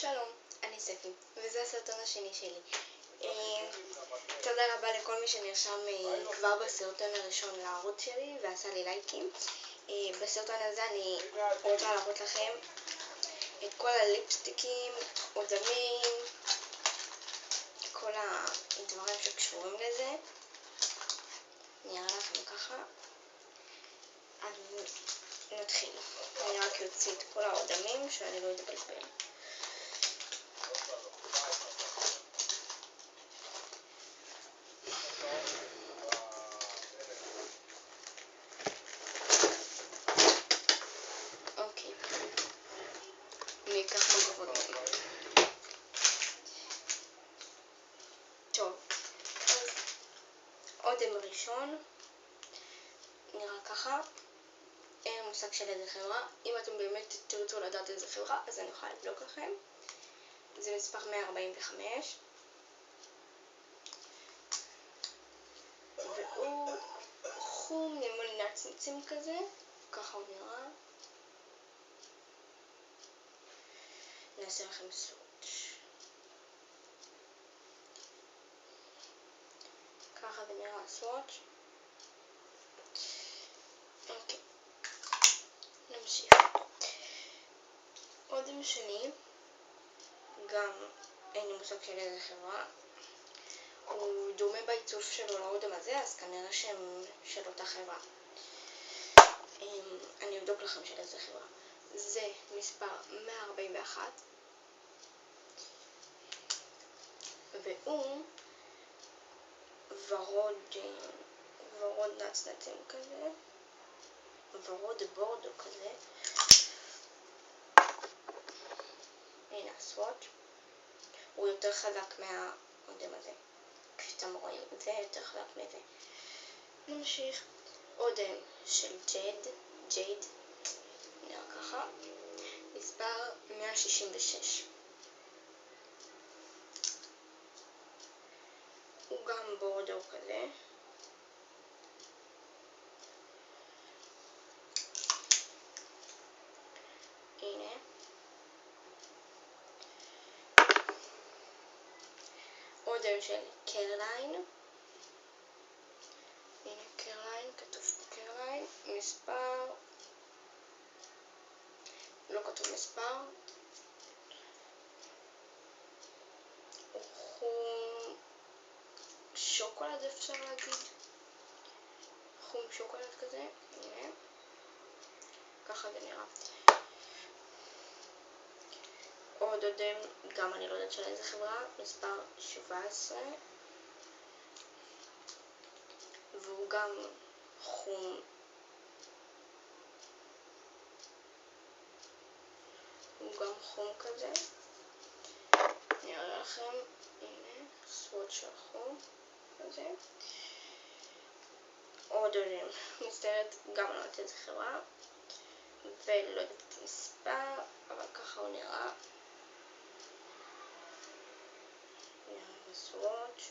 שלום, אני ספי, וזה הסרטון השני שלי. תודה רבה לכל מי שנרשם כבר בסרטון הראשון לערוץ שלי ועשה לי לייקים. בסרטון הזה אני רוצה להראות לכם את כל הליפסטיקים, אודמים, כל הדברים שקשורים לזה. אני אראה לכם ככה. אז נתחיל. אני רק יוציא את כל האודמים שאני לא אתבלבל. אוקיי. אני אקח מגבות. טוב. אז אודם ראשון. נראה ככה. אין מושג של איזה חברה. אם אתם באמת תרצו לדעת איזה חברה, אז אני יכולה לבדוק לכם. זה מספר 145. והוא חום למול נצנצים כזה. ככה הוא נראה. נעשה לכם סוויץ'. ככה זה נראה הסוויץ'. אוקיי. נמשיך. אודם שני, גם אין לי מושג של איזה חברה. הוא דומה בעיצוב שלו לאודם הזה, אז כנראה שהם של אותה חברה. אני אבדוק לכם של איזה חברה. זה מספר 141. והוא ורוד נצנצים כזה. ורוד בורדו כזה. הנה הסוויץ'. הוא יותר חזק מהאודם הזה. כפי שאתם רואים, זה יותר חזק מזה. נמשיך. אודם של ג'ייד. נראה ככה. מספר 166. הוא גם בורדו כזה. הנה. אודם של קרליין. הנה קרליין, כתוב פה קרליין. מספר. לא כתוב מספר. הוא חום שוקולד, אפשר להגיד. חום שוקולד כזה. הנה. ככה זה נראה. עוד אודם, גם אני לא יודעת של איזה חברה, מספר 17. והוא גם חום. הוא גם חום כזה. אני אראה לכם, הנה, סוויץ' של חום כזה. עוד אודם, מצטערת, גם לא יודעת איזה חברה. ולא יודעת את המספר, אבל ככה הוא נראה. הנה הסוויץ'.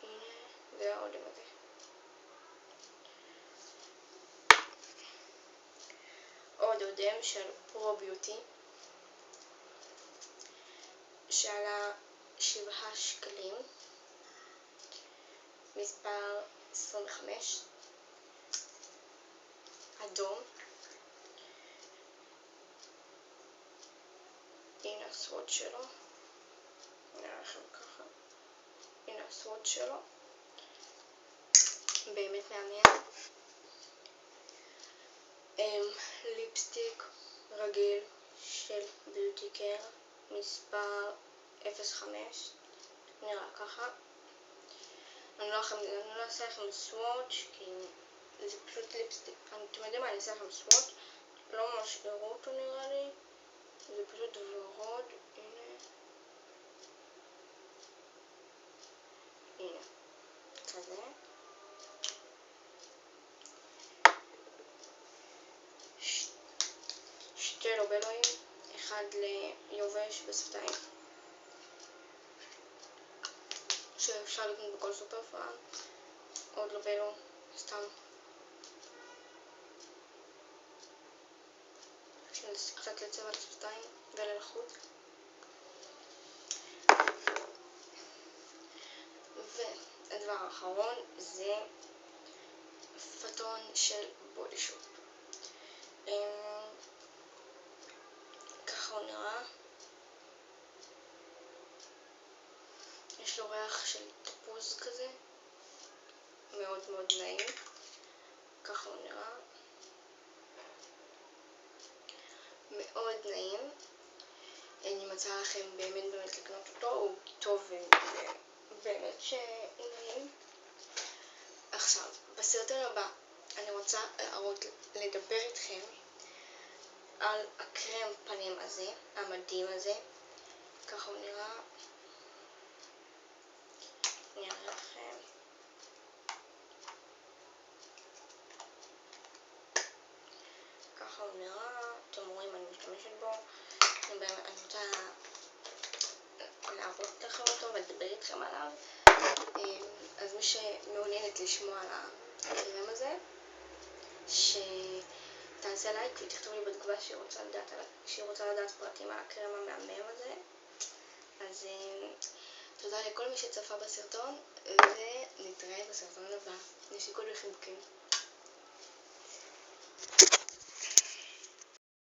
הנה, זה האודם הזה. עוד אודם של פרו-ביוטי. שעלה 7 שקלים. מספר 25. אדום. הנה הסוויץ' שלו. נראה לכם ככה. הנה הסוויץ' שלו. באמת מעניין. ליפסטיק רגיל של ביוטי קר. מספר 05. נראה ככה. אני לא אעשה לכם סוויץ' כי זה פשוט ליפסטיק. אתם יודעים מה? אני אעשה לכם סוויץ'. לא ממש יראו אותו נראה לי. זה פשוט ורוד. הנה. הנה. כזה. שתי לובלואים. אחד ליובש בשפתיים. שאפשר לקנות בכל סופר פארם. עוד לובלו. סתם. נכניס קצת לצבע לשפתיים וללחות. והדבר האחרון זה פאטון של בודי שופ. ככה הוא נראה. יש לו ריח של תפוז כזה, מאוד מאוד נעים. ככה הוא נראה. מאוד נעים. אני מציעה לכם באמת לקנות אותו, הוא טוב ובאמת שהוא נעים. עכשיו, בסרטון הבא אני רוצה לדבר איתכם על הקרם פנים הזה, המדהים הזה. ככה הוא נראה. אני אראה לכם. ככה הוא נראה. אתם רואים, אני משתמשת בו. אני רוצה להראות לכם אותו ולדבר איתכם עליו. אז מי שמעוניינת לשמוע על הקרם הזה, שתעשה לייק ותכתוב לי בתגובה שהיא רוצה לדעת פרטים על הקרם המהמם הזה. אז תודה לכל מי שצפה בסרטון, ונתראה בסרטון הבא. נשיקות וחיבוקים.